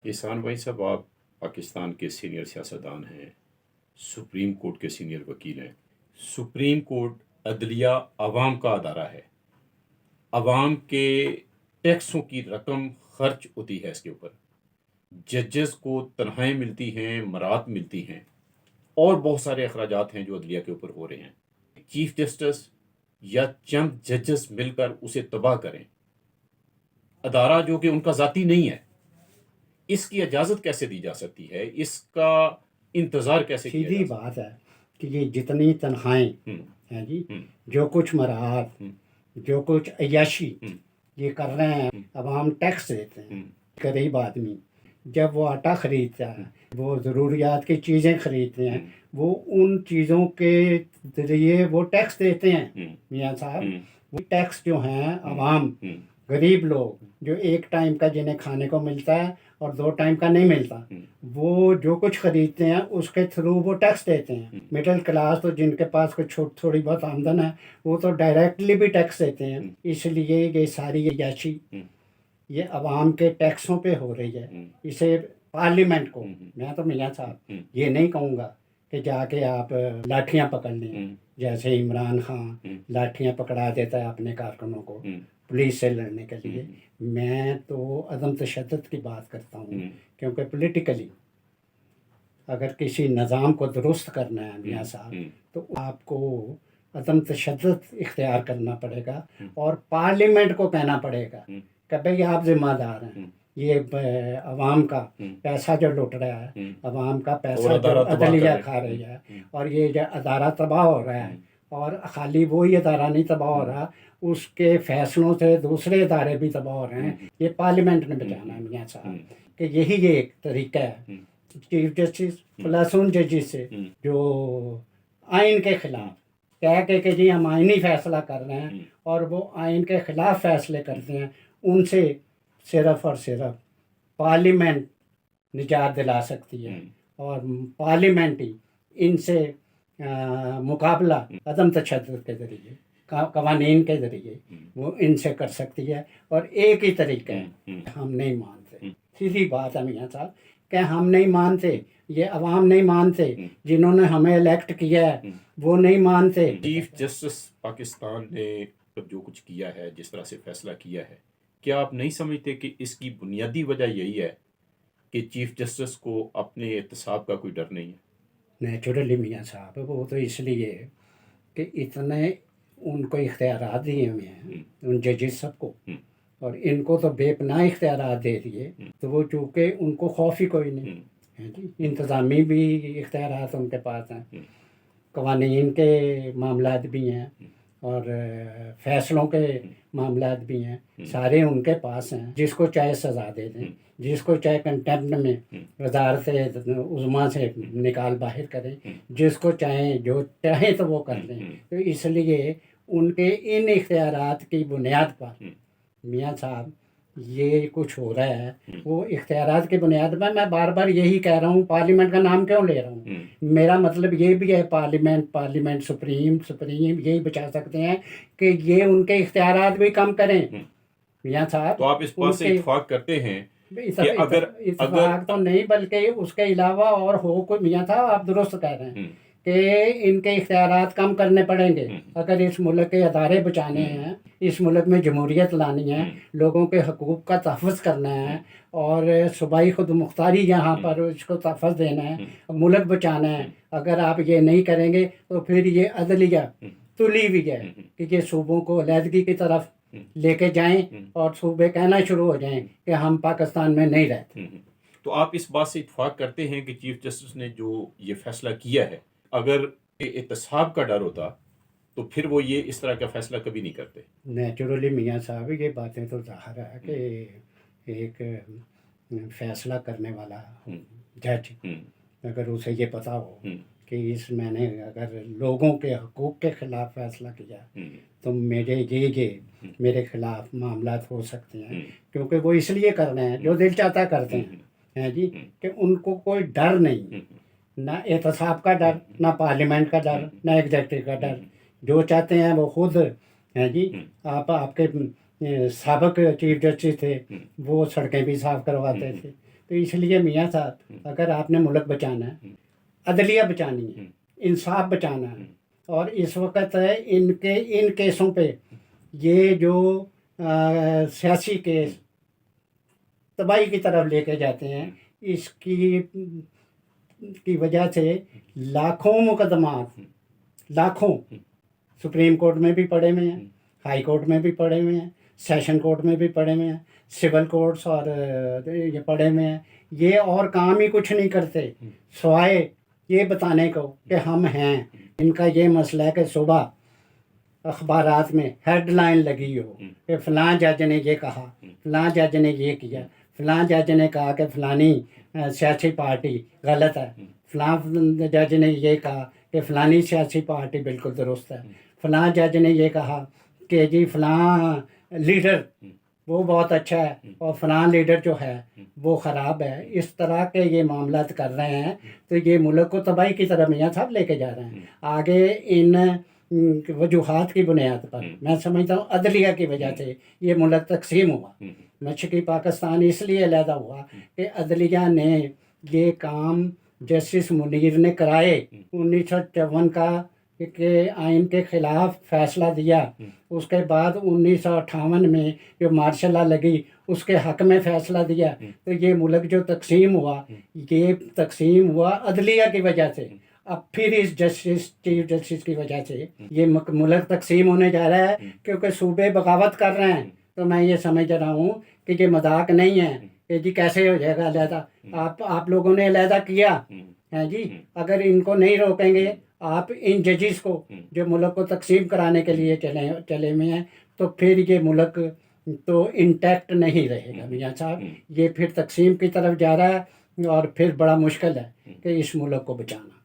احسان بھائی صاحب، آپ پاکستان کے سینئر سیاستدان ہیں، سپریم کورٹ کے سینئر وکیل ہیں۔ سپریم کورٹ عدلیہ عوام کا ادارہ ہے، عوام کے ٹیکسوں کی رقم خرچ ہوتی ہے اس کے اوپر۔ ججز کو تنخواہیں ملتی ہیں، مراد ملتی ہیں، اور بہت سارے اخراجات ہیں جو عدلیہ کے اوپر ہو رہے ہیں۔ چیف جسٹس یا چند ججز مل کر اسے تباہ کریں، ادارہ جو کہ ان کا ذاتی نہیں ہے، اس کی اجازت کیسے دی جا سکتی ہے؟ اس کا انتظار کیسے کیا سیدھی جا بات ہے کہ یہ جتنی تنخواہیں ہیں جی، جو کچھ مراحت، جو کچھ عیاشی یہ کر رہے ہیں، عوام ٹیکس دیتے ہیں۔ غریب آدمی جب وہ آٹا خریدتا ہے، وہ ضروریات کی چیزیں خریدتے ہیں، وہ ان چیزوں کے ذریعے وہ ٹیکس دیتے ہیں میاں صاحب۔ وہ ٹیکس جو ہیں عوام، غریب لوگ جو ایک ٹائم کا جنہیں کھانے کو ملتا ہے اور 2 ٹائم کا نہیں ملتا، وہ جو کچھ خریدتے ہیں اس کے تھرو وہ ٹیکس دیتے ہیں۔ مڈل کلاس تو جن کے پاس کچھ تھوڑی بہت آمدن ہے وہ تو ڈائریکٹلی بھی ٹیکس دیتے ہیں۔ اس لیے یہ ساری عیاشی یہ عوام کے ٹیکسوں پہ ہو رہی ہے۔ اسے پارلیمنٹ کو میں تو میاں صاحب یہ نہیں کہوں گا کہ جا کے آپ لاٹھیاں پکڑ لیں، جیسے عمران خان لاٹھیاں پکڑا دیتا ہے اپنے کارکنوں کو پولیس سے لڑنے کے لیے۔ میں تو عدم تشدد کی بات کرتا ہوں، کیونکہ پولیٹیکلی اگر کسی نظام کو درست کرنا ہے میاں صاحب تو آپ کو عدم تشدد اختیار کرنا پڑے گا، اور پارلیمنٹ کو کہنا پڑے گا کہ بھئی آپ ذمہ دار ہیں۔ یہ عوام کا پیسہ جو لٹ رہا ہے، عوام کا پیسہ جو عدلیہ کھا رہی ہے، اور یہ جو ادارہ تباہ ہو رہا ہے، اور خالی وہی ادارہ نہیں تباہ ہو رہا، اس کے فیصلوں سے دوسرے ادارے بھی تباہ ہو رہے ہیں۔ یہ پارلیمنٹ نے بچانا ہے میاں صاحب، کہ یہی ایک طریقہ ہے چیف جسٹس پلس ان ججز سے جو آئین کے خلاف کہہ کے کہ جی ہم آئینی فیصلہ کر رہے ہیں، اور وہ آئین کے خلاف فیصلے کرتے ہیں، ان سے صرف اور صرف پارلیمنٹ نجات دلا سکتی ہے، اور پارلیمنٹ ہی ان سے مقابلہ عدم تشدد کے ذریعے، قوانین کے ذریعے وہ ان سے کر سکتی ہے۔ اور ایک ہی طریقہ ہے، ہم نہیں مانتے۔ سیدھی بات ہے میاں صاحب کہ ہم نہیں مانتے، یہ عوام نہیں مانتے، جنہوں نے ہمیں الیکٹ کیا ہے وہ نہیں مانتے۔ چیف جسٹس پاکستان نے جو کچھ کیا ہے، جس طرح سے فیصلہ کیا ہے، کیا آپ نہیں سمجھتے کہ اس کی بنیادی وجہ یہی ہے کہ چیف جسٹس کو اپنے احتساب کا کوئی ڈر نہیں ہے؟ نیچرلی میاں صاحب وہ تو اس لیے کہ اتنے ان کو اختیارات دیے ہوئے ہیں ان ججز سب کو، اور ان کو تو بے پناہ اختیارات دے دیے، تو وہ چونکہ ان کو خوف ہی کوئی نہیں ہے جی۔ انتظامی بھی اختیارات ان کے پاس ہیں، قوانین کے معاملات بھی ہیں، اور فیصلوں کے معاملات بھی ہیں، سارے ان کے پاس ہیں۔ جس کو چاہے سزا دے دیں، جس کو چاہے کنٹمپٹ میں وزارت عظمیٰ سے نکال باہر کریں، جس کو چاہیں جو چاہیں تو وہ کر دیں۔ تو اس لیے ان کے ان اختیارات کی بنیاد پر میاں صاحب یہ کچھ ہو رہا ہے، وہ اختیارات کی بنیاد پر۔ میں بار بار یہی کہہ رہا ہوں، پارلیمنٹ کا نام کیوں لے رہا ہوں؟ میرا مطلب یہ بھی ہے پارلیمنٹ سپریم یہی بچا سکتے ہیں کہ یہ ان کے اختیارات بھی کم کریں میاں صاحب۔ تو آپ اس بات سے اتفاق کرتے ہیں کہ اتفاق تو نہیں بلکہ اس کے علاوہ اور ہو کوئی، میاں صاحب آپ درست کہہ رہے ہیں کہ ان کے اختیارات کم کرنے پڑیں گے اگر اس ملک کے ادارے بچانے ہیں، اس ملک میں جمہوریت لانی ہے، لوگوں کے حقوق کا تحفظ کرنا ہے، اور صوبائی خود مختاری یہاں پر اس کو تحفظ دینا ہے، ملک بچانا ہے۔ اگر آپ یہ نہیں کریں گے تو پھر یہ عدلیہ تلی ہوئی ہے کہ یہ صوبوں کو علیحدگی کی طرف لے کے جائیں، اور صوبے کہنا شروع ہو جائیں کہ ہم پاکستان میں نہیں رہتے۔ تو آپ اس بات سے اتفاق کرتے ہیں کہ چیف جسٹس نے جو یہ فیصلہ کیا ہے، اگر احتساب کا ڈر ہوتا تو پھر وہ یہ اس طرح کا فیصلہ کبھی نہیں کرتے؟ نیچرلی میاں صاحب یہ باتیں تو ظاہر ہے کہ ایک فیصلہ کرنے والا جج اگر اسے یہ پتہ ہو کہ اس میں نے اگر لوگوں کے حقوق کے خلاف فیصلہ کیا تو میرے خلاف معاملات ہو سکتے ہیں، کیونکہ وہ اس لیے کر رہے ہیں جو دل چاہتا کرتے ہیں جی، کہ ان کو کوئی ڈر نہیں، نہ احتساب کا ڈر، نہ پارلیمنٹ کا ڈر، نہ ایگزیکٹو کا ڈر۔ جو چاہتے ہیں وہ خود ہیں جی۔ آپ کے سابق چیف جسٹس تھے، وہ سڑکیں بھی صاف کرواتے تھے، تو اس لیے میاں صاحب اگر آپ نے ملک بچانا ہے، عدلیہ بچانی ہے، انصاف بچانا ہے، اور اس وقت ان کیسوں پہ یہ جو سیاسی کیس تباہی کی طرف لے کے جاتے ہیں، اس کی وجہ سے لاکھوں مقدمات، لاکھوں سپریم کورٹ میں بھی پڑے ہوئے ہیں، ہائی کورٹ میں بھی پڑے ہوئے ہیں، سیشن کورٹ میں بھی پڑے ہوئے ہیں، سول کورٹس اور یہ پڑے ہوئے ہیں. یہ اور کام ہی کچھ نہیں کرتے سوائے یہ بتانے کو کہ ہم ہیں. ان کا یہ مسئلہ ہے کہ صبح اخبارات میں ہیڈ لائن لگی ہو کہ فلاں جج نے یہ کہا، فلاں جج نے یہ کیا، فلاں جج نے کہا کہ فلانی سیاسی پارٹی غلط ہے، فلاں جج نے یہ کہا کہ فلانی سیاسی پارٹی بالکل درست ہے، فلاں جج نے یہ کہا کہ جی فلاں لیڈر وہ بہت اچھا ہے اور فلاں لیڈر جو ہے وہ خراب ہے. اس طرح کے یہ معاملات کر رہے ہیں تو یہ ملک کو تباہی کی طرف میاں صاحب لے کے جا رہے ہیں. آگے ان وجوہات کی بنیاد پر میں سمجھتا ہوں عدلیہ کی وجہ سے یہ ملک تقسیم ہوا. مشرقی پاکستان اس لیے علیحدہ ہوا کہ عدلیہ نے یہ کام جسٹس منیر نے کرائے. 1954 کا کے آئین کے خلاف فیصلہ دیا، اس کے بعد 1958 میں جو مارشل لا لگی اس کے حق میں فیصلہ دیا. تو یہ ملک جو تقسیم ہوا، یہ تقسیم ہوا عدلیہ کی وجہ سے. اب پھر اس چیف جسٹس کی وجہ سے یہ ملک تقسیم ہونے جا رہا ہے کیونکہ صوبے بغاوت کر رہے ہیں. تو میں یہ سمجھ رہا ہوں کہ یہ مذاق نہیں ہے کہ جی کیسے ہو جائے گا علیحدہ. آپ لوگوں نے علیحدہ کیا ہے جی. اگر ان کو نہیں روکیں گے آپ ان ججز کو جو ملک کو تقسیم کرانے کے لیے چلے ہوئے ہیں، تو پھر یہ ملک تو انٹیکٹ نہیں رہے گا میاں صاحب. یہ پھر تقسیم کی طرف جا رہا ہے اور پھر بڑا مشکل ہے کہ اس ملک کو بچانا.